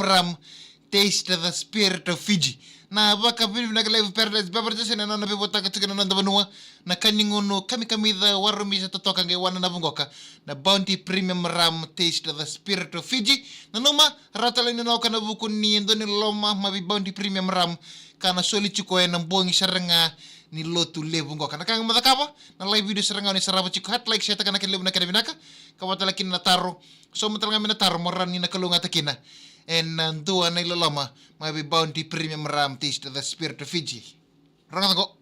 Premium Rum, taste the spirit of Fiji. Na baka vile vinagalevu paradise beverages na nana bibo taka tukina nanda banua na kaningono kami the warumi sa totoka nge wana na bungoka na Bounty Premium Rum taste the spirit of Fiji na numa ratala ni noka na buku ni ndoni loma mabi Bounty Premium Rum kana soli chiko na mbongi saranga ni lotu lebu ngoka na kang madakapa na live video saranga ni saraba chiko hat like share taka na kelebu na kadabinaka kawatala kin na taro so matala na taro moran ni nakalunga takina and nantua na ilalama may Bounty Premium Rum taste the spirit of Fiji. Rangat ko.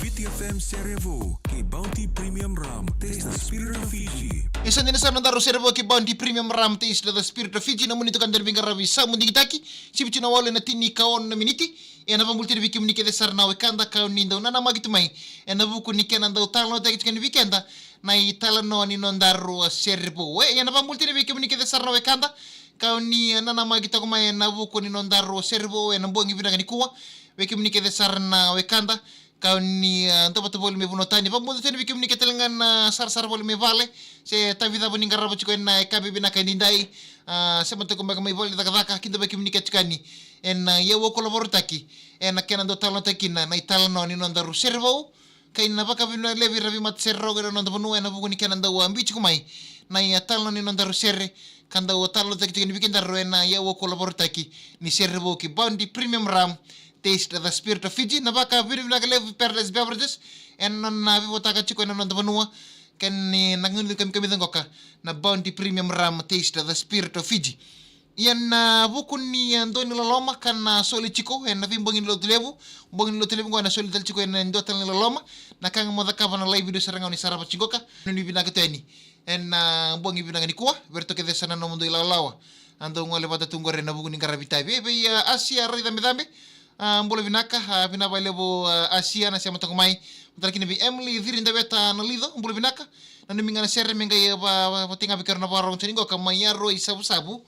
VTFM Cerevo kay Bounty Premium Rum taste the spirit of Fiji. Isa din sa nandaro Cerevo kay Bounty Premium Rum taste the spirit of Fiji namun ito kandan binga rawi sa mundi kitaki sibitu na wala na tini kaon na miniti na pamulti na biki munike de sarnawe kanda kaon nindo na namagitumay na buku nike nandao talo takit kan weekenda na italano ni nondaro Cerevo na pamulti na biki munike de sarnawe kanda kaon ni na namagita kumay na buku ni nondaro Cerevo na buong ibinaga ni kuwa biki munike de sarnawe kanda kau ni untuk betul boleh membunuhnya. Pembunuh ini bikin nikah telengan sar boleh mevale. Saya tapi tak boleh ngarap cukai naik kami bina kain indai. Saya bentuk kembali kami boleh tak kata kita bikin nikah cukai ni. Ya wo kolabor taki. Kena do talon taki na talon ni nondaru Cerevo. Kain apa kami levi ravi mat serro gara nonda penuh buku nikah nonda ambi cukai. Talon ni nondaru serre. Kanda wo talon taki cukai bikin daru ya wo kolabor taki ni Cerevo ki Bounty Premium Rum. Taste the spirit of Fiji na baka vile vinagalevu paradise beverages na vivo taka chiko na nanda banua kan ni nangunil kami ngoka na Bounty Premium Rum taste the spirit of Fiji yan na buku ni ando ni laloma kan na soli chiko na vimbongin lo tulevu ngo na soli dal chiko na ndo tal ni laloma na kang modaka na live video saranga ni sarapa chikoka ni binagateni na bongi binagani kuwa verto ke desana no mundo ilalawa ando ngole bata tungore na buku ni karabita be Asia rida medambe mbolo vinaka vinaba lebo Asia na siya matakumay matalaki bi Emily virinda beta na lido mbolo vinaka na numinga na serre menga patinga bikar na parong tiningo kamayaro isabu-sabu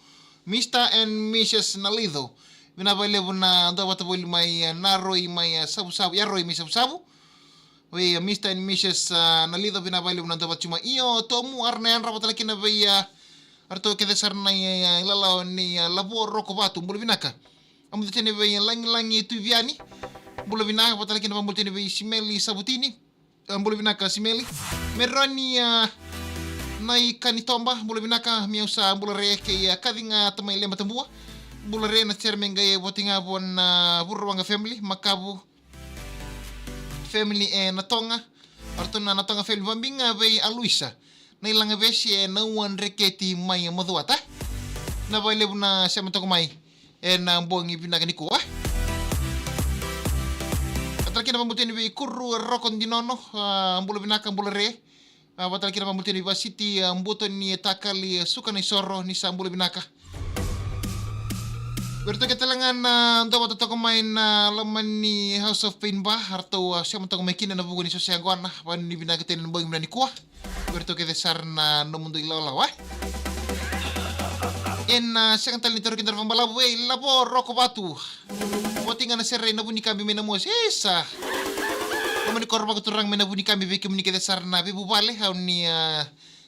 Mr. and Mrs. Nalido vinaba lebo na ndo bata boli may naroy may sabu-sabu yaroy may sabu-sabu we Mr. and Mrs. Nalido vinaba lebo na ndo bata chuma iyo tomu arna yan rapatalaki na bi arto kedesar na ilalaw ni labor roko batu mbolo vinaka Amu tene be lang itu viani bulo vinaka patala kina pambul tene be simeli sabutini bulo vinaka simeli meroni nai kanitomba bulo vinaka miusa bulo re ke kadinga tamai lema tambua bulo re na cermenga ye botinga bon burwanga family makabu family na tonga artuna na tonga family bambinga be aluisa na ilanga besi na wan reketi mai moduata na ba lebuna sematoko mai na mbongi binagani ko Batal kina pambuti ni kuru rokon dinono mbulo binaka mbulo re batal kina pambuti ni city mbuto ni takali suka ni soro ni sa mbulo binaka Berto ketelangan ndo bato ko main laman ni House of Pain ba harto siya mo may kina na bugo ni sosya gwana pan ni binaka tin mbongi binani ko Berto ke desar na no mundo ilalawa siang tali toro kintar pambalabu labo roko batu botinga na serre na buni kami mena mos esa komani korba ko turang mena buni kami beke muni kede sarna be bubale hauni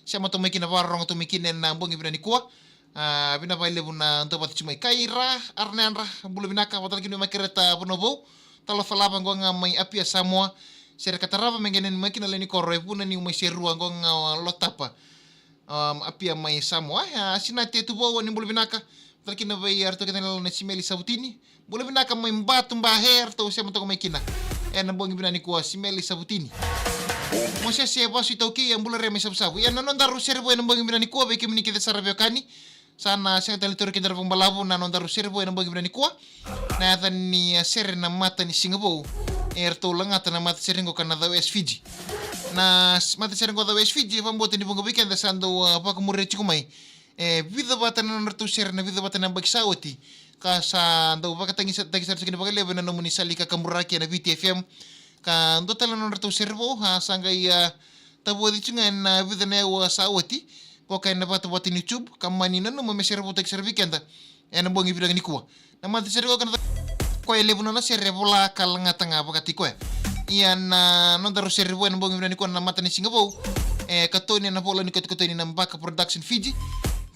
siamo to mekina barong to mekine na bongi binani ko bina baile buna to bat chumai kaira arnanra bulu binaka batal kinu makereta bonobo talo falaba ngonga mai apia samoa ser kataraba mengenen mekina leni korre buna ni umai seru ngonga lotapa apia mai Samoa sinate tu bawa ni bulu binaka talkina bay arto kita na simeli sabutini bulu binaka mai mbatu mbaher to siya motoko mai kina na bongi binani ko simeli sabutini mo siya siya basu itoki ang bulu re mai sabu-sabu nanon daru serbo ng bongi binani ko beke mini kita sarabyo kani sana siya talitor kita rong balabo nanon daru serbo ng bongi binani ko na atan ni ser na mata ni Singapore erto langata na mata seringo Canada West Fiji na mata seringo da West Fiji pambote ni bongo weekend sando apa kumure chikumai vida bata na nartu ser na vida bata na bagsawati kasa ndo baka tangi sa kini bagale na no munisali ka kamuraki na VTFM ka ndo tala na nartu servo sangai tabo di chunga na vida na wa sawati ko kay na bata bata ni YouTube kamani na no me servo tek ser weekend na bongi vida ni kuwa na mata servo kana ko elebu na servo la kalanga tanga bakati ko iyan non daru servo na bongi vida ni ko na mata ni Singapore katoni na bola ni katoni na Mbaka Production Fiji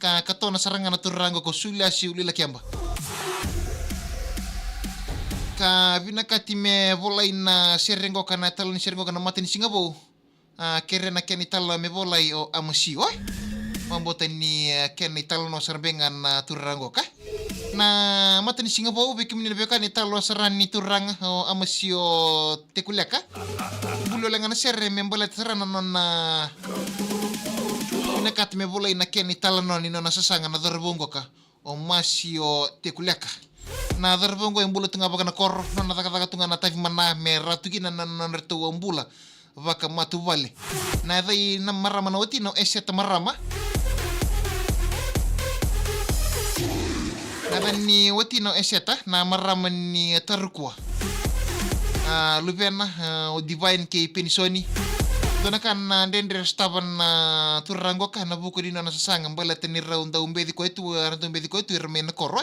katona saranga na turango ko sulia si ulila kiamba ka vinakati me volai na serengo kana talon serengo kana matin singabo kerena keni talo me volai o amasi oi mambota ni keni talo no serbengan na turango ka na matin singabo bikim ni beka ni talo sarani turang o amasi o tekulaka bulo lengan serre me bola sarana non na vinakati me volai na keni talo no ni nona sasanga na dorbongo ka o masi o tekulaka na darbongo yang bula tengah baka na kor na taka tunga na tavi mana me ratu gina na nertu ambula baka matu vale na dai na marama na wati no eseta marama na ni wati no eseta na marama ni tarukwa lupena o divine ke penisoni dona kan ndendre staban na turango ka na buku dino na sasanga mbala tenira unda umbedi ko itu rantu umbedi ko itu irme na korro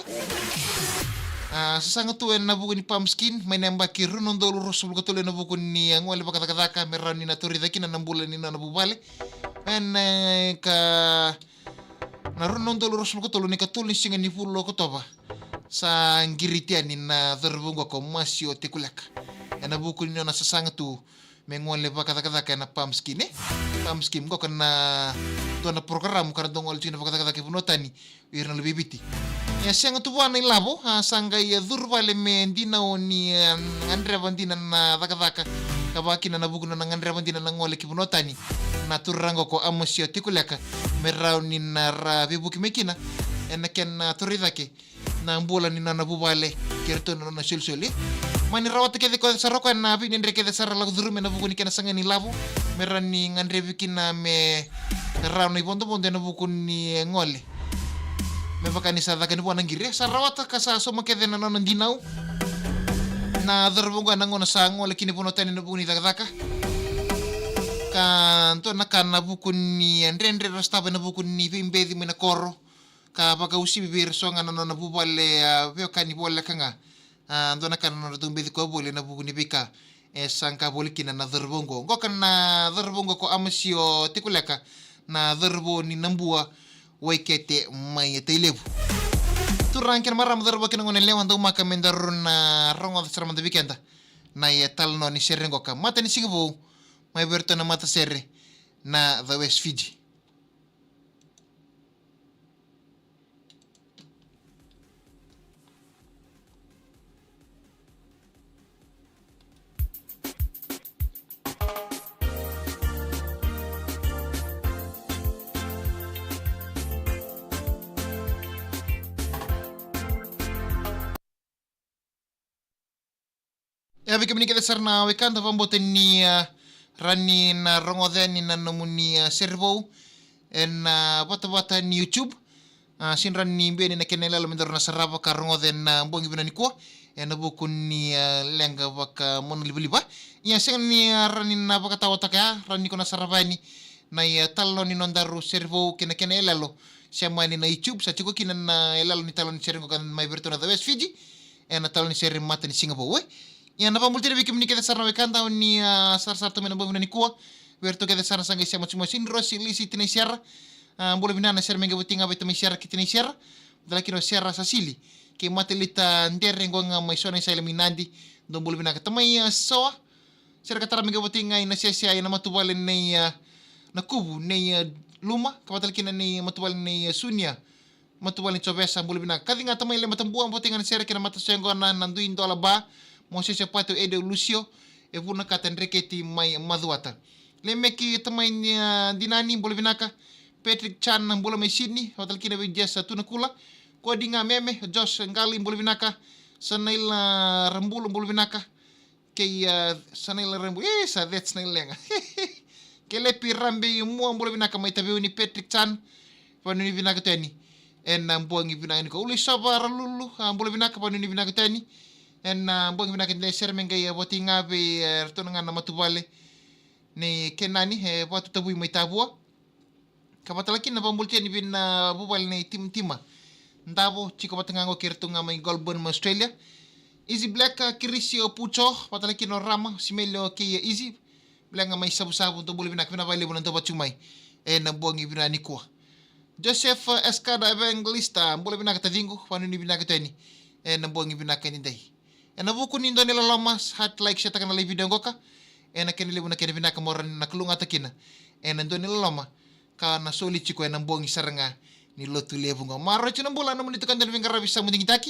sasanga tu na buku ni pamskin may namba kiru nondolo rosul ko tuloy na buku ni ngwale bakadaka meron ni naturi daki na nambula ni na nabubale en ka naron nondolo rosul ko tuloy ni katulin singa ni fulo ko toba sa ngiritian ni na darbungo ko masio tikulaka na buku ni na sasanga tu mengwale bakadaka na pamskin pamskin ko kana to na program kana dongol china bakadaka bunotani irna lebibiti ya siang tu wana ilabo sanga ya durvale me ndina oni ngandre bandina na daka kabaki na nabugo na ngandre bandina na ngole kibunotani na turango ko amosio tikulaka merauni na rabibuki mekina en ken turidake na mbola ni na nabubale kerto na sulsuli mani rawat ke ko saroko na bi ndre ke sarala durume na bugo ni ken sanga ni labo merani ngandre bikina me rauni bondo na bugo ni ngole me vakani sa dakani buana ngire sa rawata ka sa so make dena non dinau na darbunga nangona sa ngole kini puno tani no buni daka kan to na kana bukuni ndrendre rastaba na bukuni bimbedi mina korro ka baka usi bibir so ngana no na bubale veo kani bolle kanga ndo na kana no dumbedi ko bole na bukuni bika sanka bole kina na darbungo go kana darbungo ko amasio tikuleka na darbo ni nambua waikete mai teilebu turang ken maram darbo ken ngone lewan do maka mendarun na rongo sarama de weekend na ya talno ni serengo ka mata ni sigbo mai berto na mata serre na the West Fiji ya biki menike sarna wekanda vambote ni rani na rongodhe ni na nomuni servo en bata ni YouTube sin rani mbeni na kenela lo mendoro na sarava ka rongodhe na mbongi bina ni ko en buku ni lenga baka mon liba ya sen ni rani na baka tawata ka rani ko na saravani na ya talno ni nondaru servo kena kenela lo siama ni na YouTube sa chiko kina na elalo ni talon serengo kan mai bertona the West Fiji en talon sering mata ni Singapore ya napa multire biki menike sarna wekanda ni sar-sarto mena bovina ni kuwa werto ke sarna sanga sia macam sin rosi lisi tini siara bole binana ser menga butinga beto mi siara kitini siara dala kino siara sasili ke matelita ndere ngonga mai sona sa eliminandi don bole binaka tamai soa ser katara menga butinga ina sia ina matubale nei na kubu nei luma kapatal kina nei matubale nei sunia matubale chobesa bole binaka kadinga tamai le matambuang butinga ser kina matasengo na nanduin dola ba Moses Pato Edo Lucio e vuna katendreketi mai maduata le meki tamai dinani bole binaka Patrick Chan bole mai Sydney hotel kina be jessa tuna kula ko dinga meme Josh Ngali bole binaka sanail rambulu bole binaka ke sanail rambu sa that's nail lenga ke le pirambe mo bole binaka mai tabe ni Patrick Chan panu ni binaka tani en mbuangi binaka ni ko uli sabar lulu bole binaka panu ni binaka tani en mbongi bina kende serme ngai boti ngabe rtonanga na matubale ni kenani batu tabui mai tabua kapatalaki na pambulti ni bin bubal ni tim-tima ndabo chiko patangango kirtunga mai Goulburn Australia Easy Black Kirisio Pucho patalaki no rama simelo ke Easy Bilang may sabu-sabu to buli binak pinapalibo ng tabat chumay. Nambuang ibinani ko. Joseph Escada Evangelista, buli binak tavingo, paano ni binak ito ni? Nambuang ibinak ni day. Nabuko nindo nila lamas, hat like siya takan na video ko ka. Nakinilibo na kina binak moran nakulunga takina. Nando nila lama, ka nasulit chiko nambuang isaranga ni lotu levo nga. Maro chunang bola naman ito kan dalawang karabis sa munding itaki.